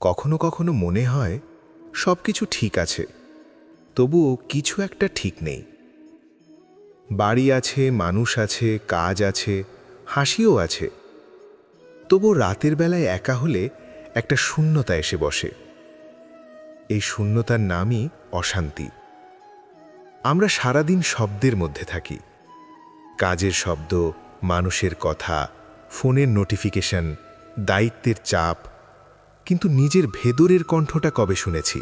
কখনো কখনো মনে হয় সব কিছু ঠিক আছে, তবুও কিছু একটা ঠিক নেই। বাড়ি আছে, মানুষ আছে, কাজ আছে, হাসিও আছে, তবু রাতের বেলায় একা হলে একটা শূন্যতা এসে বসে। এই শূন্যতার নামই অশান্তি। আমরা সারাদিন শব্দের মধ্যে থাকি, কাজের শব্দ, মানুষের কথা, ফোনের নোটিফিকেশন, দায়িত্বের চাপ, কিন্তু নিজের ভেতরের কণ্ঠটা কবে শুনেছি?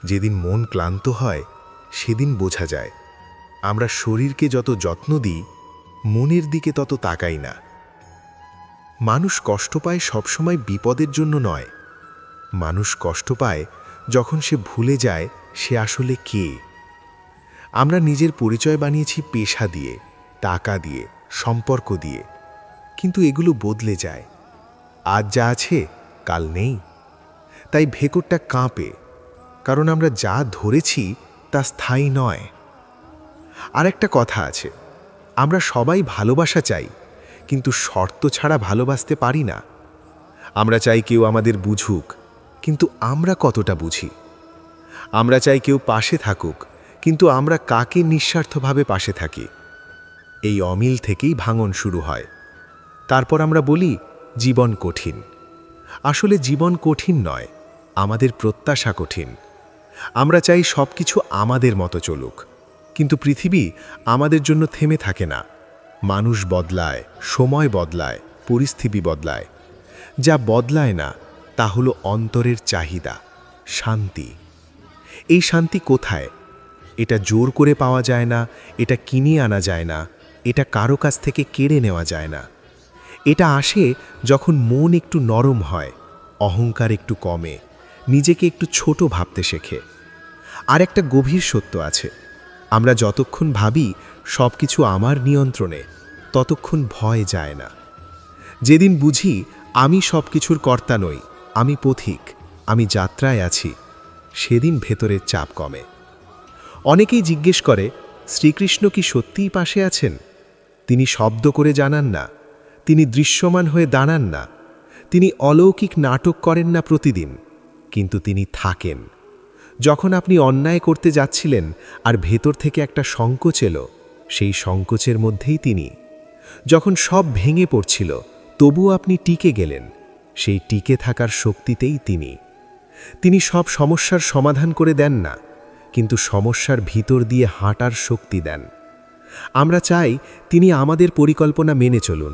যেদিন মন ক্লান্ত হয় সেদিন বোঝা যায় আমরা শরীরকে যত যত্ন দিই, মনের দিকে তত তাকাই না। মানুষ কষ্ট পায় সবসময় বিপদের জন্য নয়, মানুষ কষ্ট পায় যখন সে ভুলে যায় সে আসলে কে। আমরা নিজের পরিচয় বানিয়েছি পেশা দিয়ে, টাকা দিয়ে, সম্পর্ক দিয়ে, কিন্তু এগুলো বদলে যায়। আজ যা আছে কাল নেই। তাই ভেতরটা কাঁপে, কারণ আমরা যা ধরেছি তা স্থায়ী নয়। আর একটা কথা আছে, আমরা সবাই ভালোবাসা চাই, কিন্তু শর্ত ছাড়া ভালোবাসতে পারি না। আমরা চাই কেউ আমাদের বুঝুক, কিন্তু আমরা কতটা বুঝি? আমরা চাই কেউ পাশে থাকুক, কিন্তু আমরা কাকে নিঃস্বার্থভাবে পাশে থাকি? এই অমিল থেকেই ভাঙন শুরু হয়। তারপর আমরা বলি জীবন কঠিন। আসলে জীবন কঠিন নয়, আমাদের প্রত্যাশা কঠিন। আমরা চাই সব কিছু আমাদের মতো চলুক, কিন্তু পৃথিবী আমাদের জন্য থেমে থাকে না। মানুষ বদলায়, সময় বদলায়, পরিস্থিতি বদলায়। যা বদলায় না তা হলো অন্তরের চাহিদা, শান্তি। এই শান্তি কোথায়? এটা জোর করে পাওয়া যায় না, এটা কিনে আনা যায় না, এটা কারো কাছ থেকে কেড়ে নেওয়া যায় না। এটা আসে যখন মন একটু নরম হয়, অহংকার একটু কমে, নিজেকে একটু ছোট ভাবতে শেখে। আর একটা গভীর সত্য আছে, আমরা যতক্ষণ ভাবি সব কিছু আমার নিয়ন্ত্রণে, ততক্ষণ ভয় যায় না। যেদিন বুঝি আমি সব কিছুর কর্তা নই, আমি পথিক, আমি যাত্রায় আছি, সেদিন ভেতরের চাপ কমে। অনেকেই জিজ্ঞেস করে, শ্রীকৃষ্ণ কি সত্যিই পাশে আছেন? তিনি শব্দ করে জানান না, তিনি দৃশ্যমান হয়ে দাঁড়ান না, তিনি অলৌকিক নাটক করেন না প্রতিদিন, কিন্তু তিনি থাকেন। যখন আপনি অন্যায় করতে যাচ্ছিলেন আর ভেতর থেকে একটা সংকোচ এলো, সেই সংকোচের মধ্যেই তিনি। যখন সব ভেঙে পড়ছিল তবুও আপনি টিকে গেলেন, সেই টিকে থাকার শক্তিতেই তিনি। তিনি সব সমস্যার সমাধান করে দেন না, কিন্তু সমস্যার ভিতর দিয়ে হাঁটার শক্তি দেন। আমরা চাই তিনি আমাদের পরিকল্পনা মেনে চলুন,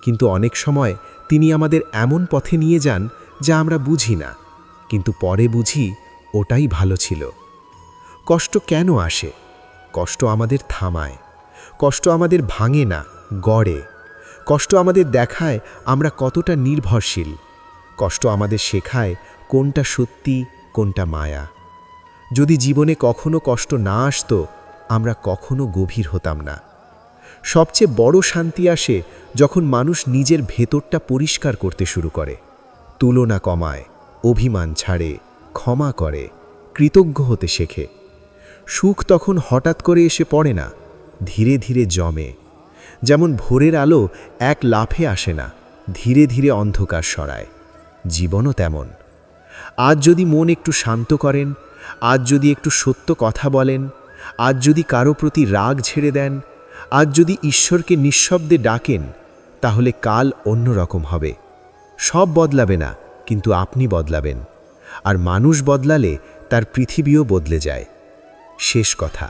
কিন্তু অনেক সময় তিনি আমাদের এমন পথে নিয়ে যান যা আমরা বুঝি না, কিন্তু পরে বুঝি ওটাই ভালো ছিল। কষ্ট কেন আসে? কষ্ট আমাদের থামায়, কষ্ট আমাদের ভাঙে না, গড়ে। কষ্ট আমাদের দেখায় আমরা কতটা নির্ভরশীল, কষ্ট আমাদের শেখায় কোনটা সত্যি কোনটা মায়া। যদি জীবনে কখনো কষ্ট না আসতো, আমরা কখনো গভীর হতাম না। সবচেয়ে বড় শান্তি আসে যখন মানুষ নিজের ভেতরটা পরিষ্কার করতে শুরু করে, তুলনা কমায়, অভিমান ছাড়ে, ক্ষমা করে, কৃতজ্ঞ হতে শেখে। সুখ তখন হঠাৎ করে এসে পড়ে না, ধীরে ধীরে জমে। যেমন ভোরের আলো এক লাফে আসে না, ধীরে ধীরে অন্ধকার সরায়। জীবনও তেমন। আজ যদি মন একটু শান্ত করেন, আজ যদি একটু সত্য কথা বলেন, আজ যদি কারো প্রতি রাগ ছেড়ে দেন, আজ যদি ঈশ্বরকে নিঃশব্দে ডাকেন, তাহলে কাল অন্যরকম হবে। সব বদলাবে না, কিন্তু আপনি বদলাবেন। আর মানুষ বদলালে তার পৃথিবীও বদলে যায়। শেষ কথা,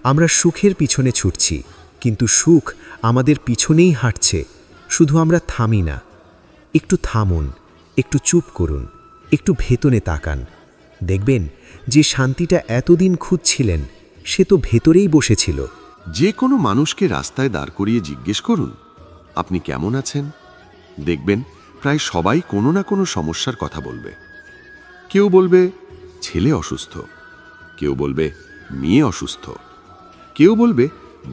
আমরা সুখের পিছনে ছুটছি, কিন্তু সুখ আমাদের পিছনেই হাঁটছে, শুধু আমরা থামি না। একটু থামুন, একটু চুপ করুন, একটু ভেতরে তাকান। দেখবেন যে শান্তিটা এতদিন খুঁজছিলেন সে তো ভেতরেই বসেছিল। যে কোনো মানুষকে রাস্তায় দাঁড় করিয়ে জিজ্ঞেস করুন, আপনি কেমন আছেন? দেখবেন প্রায় সবাই কোনো না কোনো সমস্যার কথা বলবে। কেউ বলবে ছেলে অসুস্থ, কেউ বলবে মেয়ে অসুস্থ, কেউ বলবে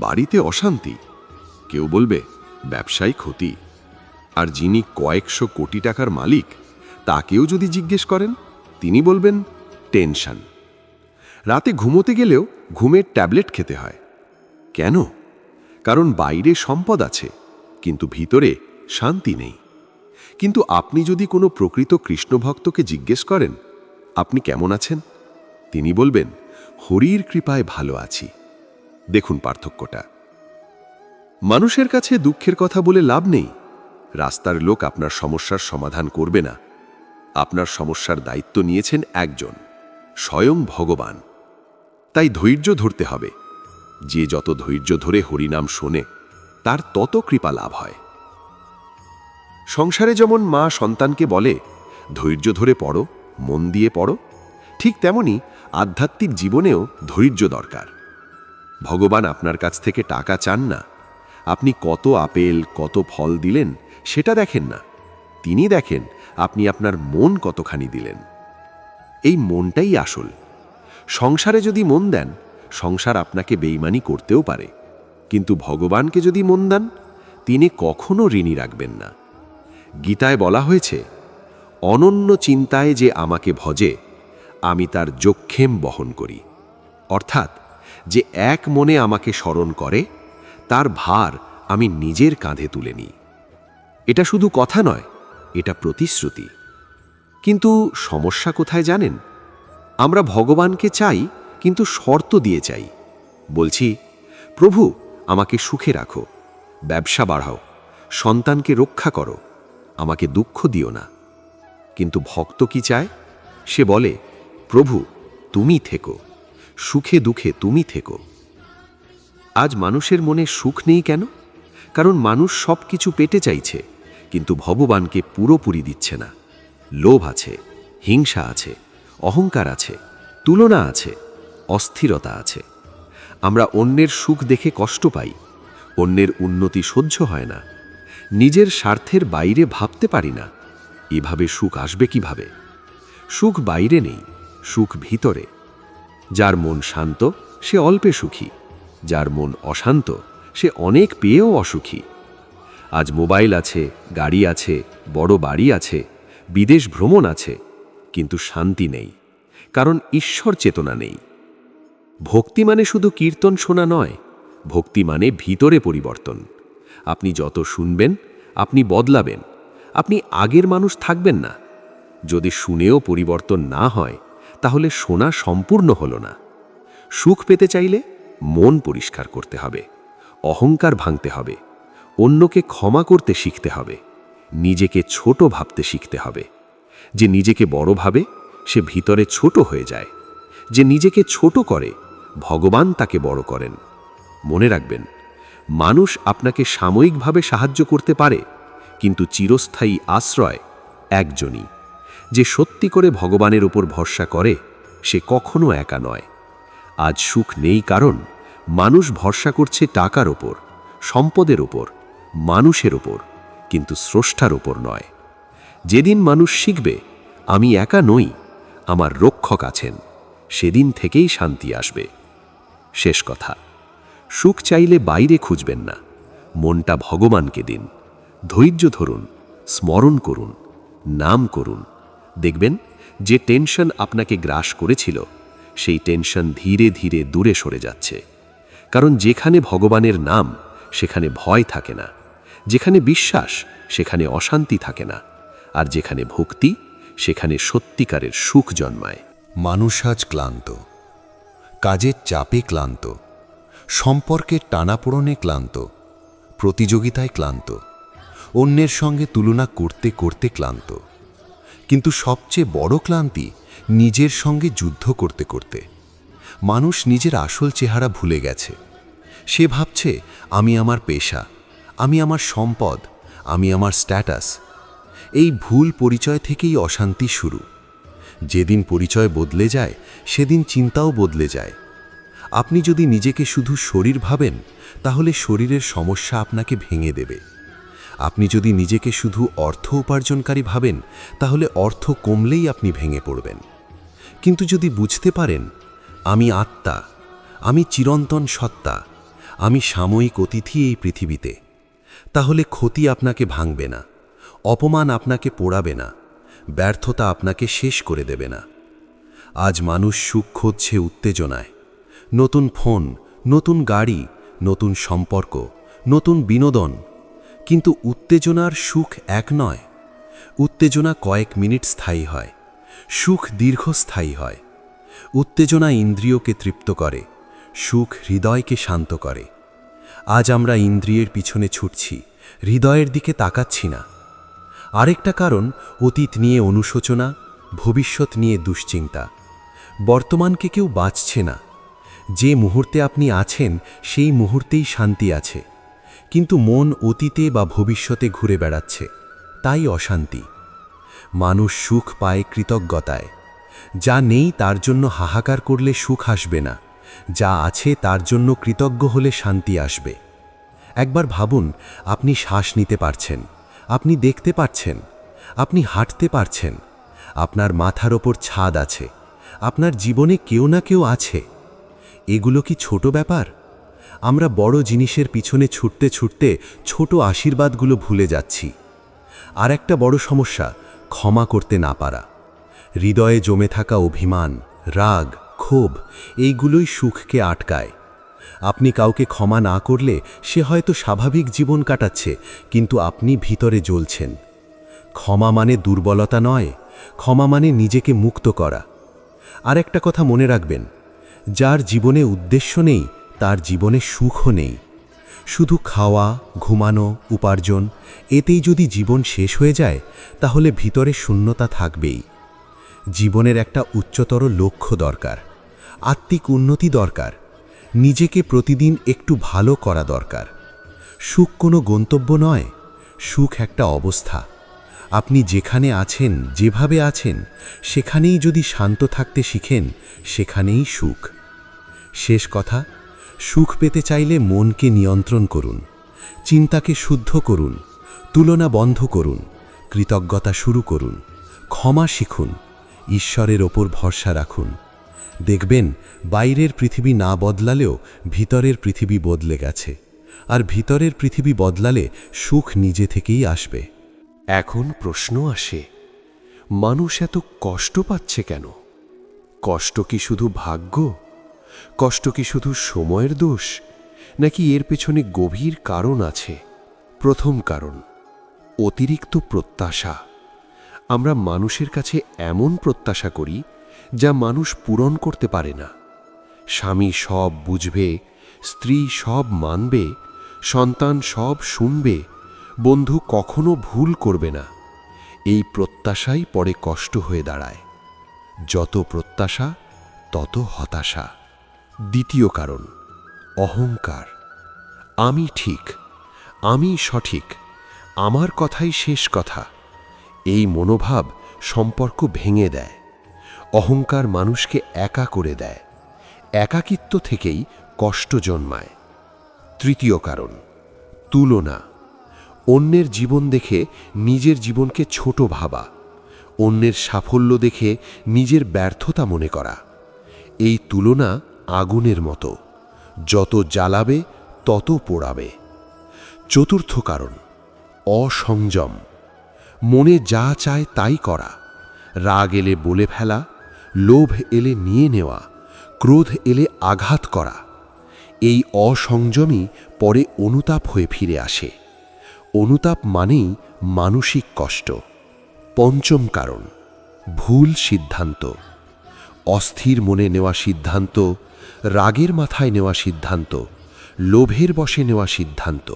বাড়িতে অশান্তি, কেউ বলবে ব্যবসায় ক্ষতি। আর যিনি কয়েকশো কোটি টাকার মালিক, তাকেও যদি জিজ্ঞেস করেন, তিনি বলবেন টেনশন। রাতে ঘুমোতে গেলেও ঘুমের ট্যাবলেট খেতে হয়। কেন? কারণ বাইরে সম্পদ আছে, কিন্তু ভিতরে শান্তি নেই। কিন্তু আপনি যদি কোনো প্রকৃত কৃষ্ণভক্তকে জিজ্ঞেস করেন আপনি কেমন আছেন, তিনি বলবেন হরির কৃপায় ভালো আছি। দেখুন পার্থক্যটা। মানুষের কাছে দুঃখের কথা বলে লাভ নেই। রাস্তার লোক আপনার সমস্যার সমাধান করবে না। আপনার সমস্যার দায়িত্ব নিয়েছেন একজন, স্বয়ং ভগবান। তাই ধৈর্য ধরতে হবে। যে যত ধৈর্য ধরে হরিনাম শোনে তার তত কৃপা লাভ হয়। সংসারে যেমন মা সন্তানকে বলে ধৈর্য ধরে পড়ো, মন দিয়ে পড়ো, ঠিক তেমনি আধ্যাত্মিক জীবনেও ধৈর্য দরকার। ভগবান আপনার কাছ থেকে টাকা চান না। আপনি কত আপেল কত ফল দিলেন সেটা দেখেন না। তিনি দেখেন আপনি আপনার মন কতখানি দিলেন। এই মনটাই আসল। সংসারে যদি মন দেন, সংসার আপনাকে বেইমানি করতেও পারে, কিন্তু ভগবানকে যদি মন দেন, তিনি কখনো ঋণী রাখবেন না। গীতায় বলা হয়েছে, অনন্য চিন্তায় যে আমাকে ভজে আমি তার যক্ষেম বহন করি। অর্থাৎ যে এক মনে আমাকে স্মরণ করে তার ভার আমি নিজের কাঁধে তুলে নিই। এটা শুধু কথা নয়, এটা প্রতিশ্রুতি। কিন্তু সমস্যা কোথায় জানেন? আমরা ভগবানকে চাই, কিন্তু শর্ত দিয়ে চাই। বলছি, প্রভু আমাকে সুখে রাখো, ব্যবসা বাড়াও, সন্তানকে রক্ষা করো, আমাকে দুঃখ দিও না। কিন্তু ভক্ত কি চায়? সে বলে, প্রভু তুমি থেকো, সুখে দুঃখে তুমি থেকো। আজ মানুষের মনে সুখ নেই কেন? কারণ মানুষ সব কিছু পেতে চাইছে, কিন্তু ভগবানকে পুরোপুরি দিচ্ছে না। লোভ আছে, হিংসা আছে, অহংকার আছে, তুলনা আছে, অস্থিরতা আছে। আমরা অন্যের সুখ দেখে কষ্ট পাই, অন্যের উন্নতি সহ্য হয় না, নিজের স্বার্থের বাইরে ভাবতে পারি না। এভাবে সুখ আসবে কিভাবে? সুখ বাইরে নেই, সুখ ভিতরে। যার মন শান্ত সে অল্পে সুখী, যার মন অশান্ত সে অনেক পেয়েও অসুখী। আজ মোবাইল আছে, গাড়ি আছে, বড় বাড়ি আছে, বিদেশ ভ্রমণ আছে, কিন্তু শান্তি নেই, কারণ ঈশ্বর চেতনা নেই। ভক্তি মানে শুধু কীর্তন শোনা নয়, ভক্তি মানে ভিতরে পরিবর্তন। আপনি যত শুনবেন আপনি বদলাবেন, আপনি আগের মানুষ থাকবেন না। যদি শুনেও পরিবর্তন না হয় তাহলে শোনা সম্পূর্ণ হলো না। সুখ পেতে চাইলে মন পরিষ্কার করতে হবে, অহংকার ভাঙতে হবে, অন্যকে ক্ষমা করতে শিখতে হবে, নিজেকে ছোট ভাবতে শিখতে হবে। যে নিজেকে বড় ভাবে সে ভিতরে ছোট হয়ে যায়। যে নিজেকে ছোট করে ভগবান তাকে বড় করেন। মনে রাখবেন, মানুষ আপনাকে সাময়িকভাবে সাহায্য করতে পারে, কিন্তু চিরস্থায়ী আশ্রয় একজনই। যে সত্যি করে ভগবানের উপর ভরসা করে সে কখনো একা নয়। আজ সুখ নেই কারণ মানুষ ভরসা করছে টাকার ওপর, সম্পদের ওপর, মানুষের ওপর, কিন্তু স্রষ্টার ওপর নয়। যেদিন মানুষ শিখবে আমি একা নই, আমার রক্ষক আছেন, সেদিন থেকেই শান্তি আসবে। শেষ কথা, সুখ চাইলে বাইরে খুঁজবেন না, মনটা ভগবানকে দিন। ধৈর্য ধরুন, স্মরণ করুন, নাম করুন। দেখবেন যে টেনশন আপনাকে গ্রাস করেছিল সেই টেনশন ধীরে ধীরে দূরে সরে যাচ্ছে। কারণ যেখানে ভগবানের নাম সেখানে ভয় থাকে না, যেখানে বিশ্বাস সেখানে অশান্তি থাকে না, আর যেখানে ভক্তি সেখানে সত্যিকারের সুখ জন্মায়। মানুষ আজ ক্লান্ত, কাজের চাপে ক্লান্ত, সম্পর্কের টানাপোড়েনে ক্লান্ত, প্রতিযোগিতায় ক্লান্ত, অন্যের সঙ্গে তুলনা করতে করতে ক্লান্ত। কিন্তু সবচেয়ে বড় ক্লান্তি নিজের সঙ্গে যুদ্ধ করতে করতে। মানুষ নিজের আসল চেহারা ভুলে গেছে। সে ভাবছে আমি আমার পেশা, আমি আমার সম্পদ, আমি আমার স্ট্যাটাস। এই ভুল পরিচয় থেকেই অশান্তি শুরু। যেদিন পরিচয় বদলে যায় সেদিন চিন্তাও বদলে যায়। আপনি যদি নিজেকে শুধু শরীর ভাবেন তাহলে শরীরের সমস্যা আপনাকে ভেঙে দেবে। আপনি যদি নিজেকে শুধু অর্থ উপার্জনকারী ভাবেন তাহলে অর্থ কমলেই আপনি ভেঙে পড়বেন। কিন্তু যদি বুঝতে পারেন আমি আত্মা, আমি চিরন্তন সত্তা, আমি সাময়িক অতিথি এই পৃথিবীতে, তাহলে ক্ষতি আপনাকে ভাঙবে না, অপমান আপনাকে পোড়াবে না, ব্যর্থতা আপনাকে শেষ করে দেবে না। আজ মানুষ সুখ খুঁজছে উত্তেজনায়। নতুন ফোন, নতুন গাড়ি, নতুন সম্পর্ক, নতুন বিনোদন। কিন্তু উত্তেজনার সুখ এক নয়। উত্তেজনা কয়েক মিনিট স্থায়ী হয়, সুখ দীর্ঘস্থায়ী হয়। উত্তেজনা ইন্দ্রিয়কে তৃপ্ত করে, সুখ হৃদয়কে শান্ত করে। আজ আমরা ইন্দ্রিয়ের পিছনে ছুটছি, হৃদয়ের দিকে তাকাচ্ছি না। আরেকটা কারণ অতীত নিয়ে অনুশোচনা, ভবিষ্যৎ নিয়ে দুশ্চিন্তা। বর্তমানকে কেউ বাঁচছে না। যে মুহূর্তে আপনি আছেন সেই মুহূর্তেই শান্তি আছে, কিন্তু মন অতীতে বা ভবিষ্যতে ঘুরে বেড়াচ্ছে, তাই অশান্তি। মানুষ সুখ পায় কৃতজ্ঞতায়। যা নেই তার জন্য হাহাকার করলে সুখ আসবে না, যা আছে তার জন্য কৃতজ্ঞ হলে শান্তি আসবে। একবার ভাবুন, আপনি শ্বাস নিতে পারছেন, আপনি দেখতে পাচ্ছেন, আপনি হাঁটতে পারছেন, আপনার মাথার ওপর ছাদ আছে, আপনার জীবনে কেউ না কেউ আছে। এগুলো কি ছোট ব্যাপার? আমরা বড় জিনিসের পিছনে ছুটতে ছুটতে ছোট আশীর্বাদগুলো ভুলে যাচ্ছি। আর একটা বড় সমস্যা, ক্ষমা করতে না পারা। হৃদয়ে জমে থাকা অভিমান, রাগ, ক্ষোভ এইগুলোই সুখকে আটকায়। আপনি কাউকে ক্ষমা না করলে সে হয়তো স্বাভাবিক জীবন কাটাচ্ছে, কিন্তু আপনি ভিতরে জ্বলছেন। ক্ষমা মানে দুর্বলতা নয়, ক্ষমা মানে নিজেকে মুক্ত করা। আর একটা কথা মনে রাখবেন, যার জীবনে উদ্দেশ্য নেই তার জীবনে সুখও নেই। শুধু খাওয়া, ঘুমানো, উপার্জন, এতেই যদি জীবন শেষ হয়ে যায় তাহলে ভিতরে শূন্যতা থাকবেই। জীবনের একটা উচ্চতর লক্ষ্য দরকার, আত্মিক উন্নতি দরকার, নিজেকে প্রতিদিন একটু ভালো করা দরকার। সুখ কোনো গন্তব্য নয়, সুখ একটা অবস্থা। আপনি যেখানে আছেন, যেভাবে আছেন, সেখানেই যদি শান্ত থাকতে শিখেন, সেখানেই সুখ। শেষ কথা, সুখ পেতে চাইলে মনকে নিয়ন্ত্রণ করুন, চিন্তাকে শুদ্ধ করুন, তুলনা বন্ধ করুন, কৃতজ্ঞতা শুরু করুন, ক্ষমা শিখুন, ঈশ্বরের ওপর ভরসা রাখুন। দেখবেন বাইরের পৃথিবী না বদলালেও ভিতরের পৃথিবী বদলে গেছে, আর ভিতরের পৃথিবী বদলালে সুখ নিজে থেকেই আসবে। এখন প্রশ্ন আসে, মানুষ এত কষ্ট পাচ্ছে কেন? কষ্ট কি শুধু ভাগ্য? কষ্ট কি শুধু সময়ের দোষ, নাকি এর পেছনে গভীর কারণ আছে? প্রথম কারণ, অতিরিক্ত প্রত্যাশা। আমরা মানুষের কাছে এমন প্রত্যাশা করি যা মানুষ পূরণ করতে পারে না। স্বামী সব বুঝবে, স্ত্রী সব মানবে, সন্তান সব শুনবে, বন্ধু কখনো ভুল করবে না। এই প্রত্যাশাই পরে কষ্ট হয়ে দাঁড়ায়। যত প্রত্যাশা তত হতাশা। দ্বিতীয় কারণ, অহংকার। আমি ঠিক, আমি সঠিক, আমার কথাই শেষ কথা। এই মনোভাব সম্পর্ক ভেঙে দেয়। অহংকার মানুষকে একা করে দেয়। একাকিত্ব থেকেই কষ্ট জন্মায়। তৃতীয় কারণ, তুলনা। অন্যের জীবন দেখে নিজের জীবনকে ছোট ভাবা, অন্যের সাফল্য দেখে নিজের ব্যর্থতা মনে করা। এই তুলনা আগুনের মতো, যত জ্বালাবে তত পোড়াবে। চতুর্থ কারণ, অসংযম। মনে যা চায় তাই করা, রাগ এলে বলে ফেলা, লোভ এলে নিয়ে নেওয়া, ক্রোধ এলে আঘাত করা। এই অসংযমই পরে অনুতাপ হয়ে ফিরে আসে। অনুতাপ মানেই মানসিক কষ্ট। পঞ্চম কারণ, ভুল সিদ্ধান্ত। অস্থির মনে নেওয়া সিদ্ধান্ত, রাগের মাথায় নেওয়া সিদ্ধান্ত, লোভের বশে নেওয়া সিদ্ধান্ত।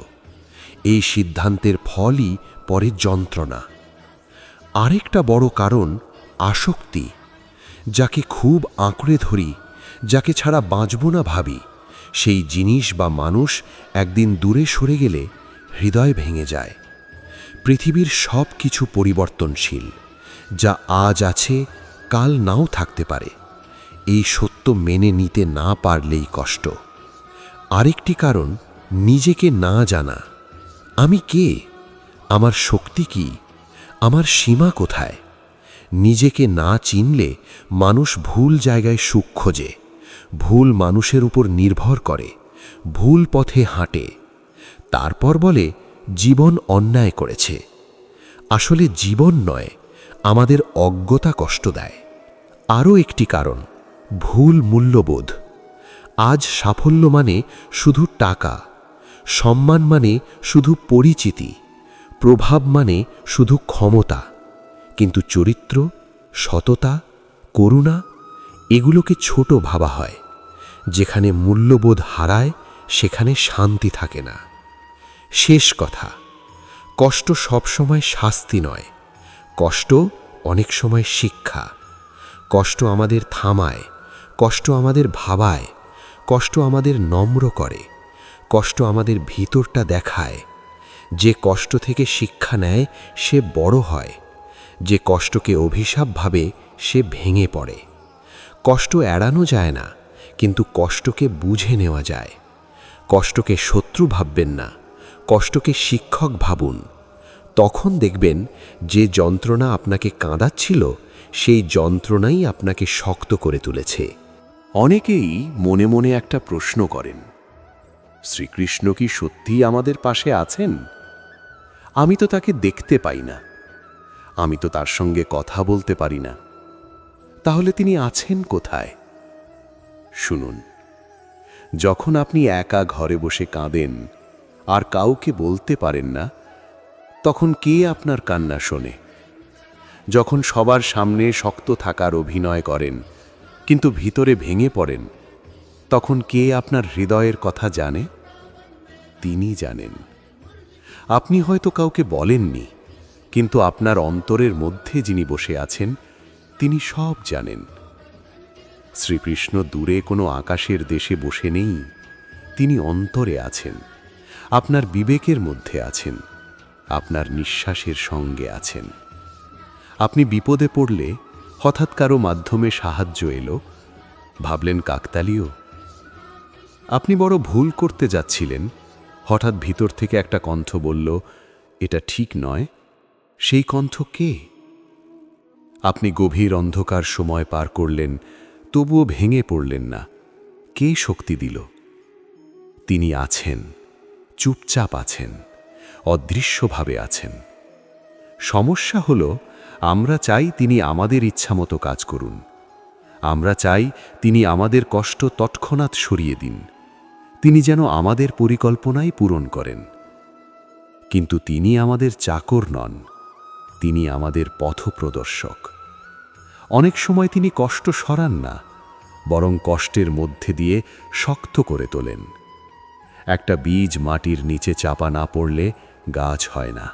এই সিদ্ধান্তের ফলই পরে যন্ত্রণা। আরেকটা বড় কারণ, আসক্তি। যাকে খুব আঁকড়ে ধরি, যাকে ছাড়া বাঁচব না ভাবি, সেই জিনিস বা মানুষ একদিন দূরে সরে গেলে হৃদয় ভেঙে যায়। পৃথিবীর সব কিছু পরিবর্তনশীল, যা আজ আছে কাল নাও থাকতে পারে। এই সত্য মেনে নিতে না পারলেই কষ্ট। আরেকটি কারণ, নিজেকে না জানা। আমি কে? আমার শক্তি কি? আমার সীমা কোথায়? নিজেকে না চিনলে মানুষ ভুল জায়গায় সুখ খোঁজে, ভুল মানুষের উপর নির্ভর করে, ভুল পথে হাঁটে, তারপর বলে জীবন অন্যায় করেছে। আসলে জীবন নয়, আমাদের অজ্ঞতা কষ্ট দেয়। আরও একটি কারণ, ভুল মূল্যবোধ। আজ সাফল্য মানে শুধু টাকা, সম্মান মানে শুধু পরিচিতি, প্রভাব মানে শুধু ক্ষমতা। কিন্তু চরিত্র, সততা, করুণা এগুলোকে ছোট ভাবা হয়। যেখানে মূল্যবোধ হারায় সেখানে শান্তি থাকে না। শেষ কথা, কষ্ট সবসময় শাস্তি নয়, কষ্ট অনেক সময় শিক্ষা। কষ্ট আমাদের থামায়, কষ্ট আমাদের ভাবায়, কষ্ট আমাদের নম্র করে, কষ্ট আমাদের ভিতরটা দেখায়। যে কষ্ট থেকে শিক্ষা নেয় সে বড় হয়, যে কষ্টকে অভিশাপ ভাবে সে ভেঙে পড়ে। কষ্ট এড়ানো যায় না, কিন্তু কষ্টকে বুঝে নেওয়া যায়। কষ্টকে শত্রু ভাববেন না, কষ্টকে শিক্ষক ভাবুন। তখন দেখবেন যে যন্ত্রণা আপনাকে কাঁদাচ্ছিল সেই যন্ত্রণাই আপনাকে শক্ত করে তুলেছে। অনেকেই মনে মনে একটা প্রশ্ন করেন, শ্রীকৃষ্ণ কি সত্যিই আমাদের পাশে আছেন? আমি তো তাকে দেখতে পাই না, আমি তো তার সঙ্গে কথা বলতে পারি না, তাহলে তিনি আছেন কোথায়? শুনুন, যখন আপনি একা ঘরে বসে কাঁদেন আর কাউকে বলতে পারেন না, তখন কে আপনার কান্না শোনে? যখন সবার সামনে শক্ত থাকার অভিনয় করেন কিন্তু ভিতরে ভেঙে পড়েন, তখন কে আপনার হৃদয়ের কথা জানে? তিনি জানেন। আপনি হয়তো কাউকে বলেননি, কিন্তু আপনার অন্তরের মধ্যে যিনি বসে আছেন তিনি সব জানেন। শ্রীকৃষ্ণ দূরে কোনো আকাশের দেশে বসে নেই, তিনি অন্তরে আছেন, আপনার বিবেকের মধ্যে আছেন, আপনার নিঃশ্বাসের সঙ্গে আছেন। আপনি বিপদে পড়লে হঠাৎ কারো মাধ্যমে সাহায্য এলো, ভাবলেন কাকতালীয়। আপনি বড় ভুল করতে যাচ্ছিলেন, হঠাৎ ভিতর থেকে একটা কণ্ঠ বলল, এটা ঠিক নয়। সেই কণ্ঠ কে? আপনি গভীর অন্ধকার সময় পার করলেন, তবুও ভেঙে পড়লেন না। কে শক্তি দিল? তিনি আছেন, চুপচাপ আছেন, অদৃশ্যভাবে আছেন। সমস্যা হলো আমরা চাই তিনি আমাদের ইচ্ছামতো কাজ করুন। আমরা চাই তিনি আমাদের কষ্ট তৎক্ষণাৎ সরিয়ে দিন, তিনি যেন আমাদের পরিকল্পনাই পূরণ করেন। কিন্তু তিনি আমাদের চাকর নন, তিনি আমাদের পথপ্রদর্শক। অনেক সময় তিনি কষ্ট সরান না, বরং কষ্টের মধ্যে দিয়ে শক্ত করে তোলেন। একটা বীজ মাটির নিচে চাপা না পড়লে গাছ হয় না,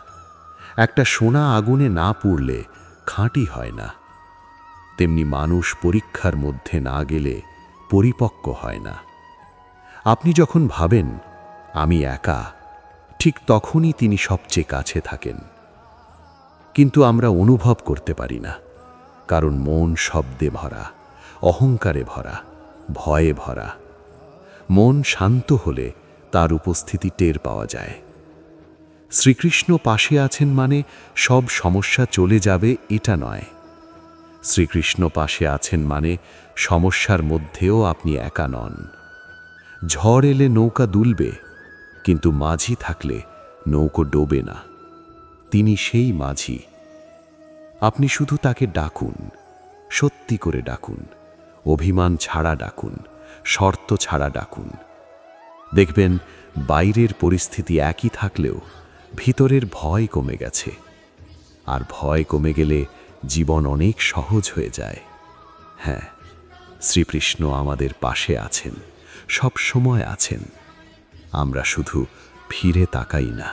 একটা সোনা আগুনে না পুড়লে খাঁটি হয় না। তেমনি মানুষ পরীক্ষার মধ্যে না গেলে পরিপক্ক হয় না। আপনি যখন ভাবেন আমি একা, ঠিক তখনই তিনি সবচেয়ে কাছে থাকেন। কিন্তু আমরা অনুভব করতে পারি না, কারণ মন শব্দে ভরা, অহংকারে ভরা, ভয়ে ভরা। মন শান্ত হলে তার উপস্থিতি টের পাওয়া যায়। শ্রীকৃষ্ণ পাশে আছেন মানে সব সমস্যা চলে যাবে এটা নয়। শ্রীকৃষ্ণ পাশে আছেন মানে সমস্যার মধ্যেও আপনি একা নন। ঝড় এলে নৌকা দুলবে, কিন্তু মাঝি থাকলে নৌকো ডোবে না। তিনি সেই মাঝি। আপনি শুধু তাকে ডাকুন, সত্যি করে ডাকুন, অভিমান ছাড়া ডাকুন, শর্ত ছাড়া ডাকুন। দেখবেন বাইরের পরিস্থিতি একই থাকলেও ভিতরের ভয় কমে গেছে। আর ভয় কমে গেলে জীবন অনেক সহজ হয়ে যায়। হ্যাঁ, শ্রীকৃষ্ণ আমাদের পাশে আছেন, সব সময় আছেন। আমরা শুধু ফিরে তাকাই না।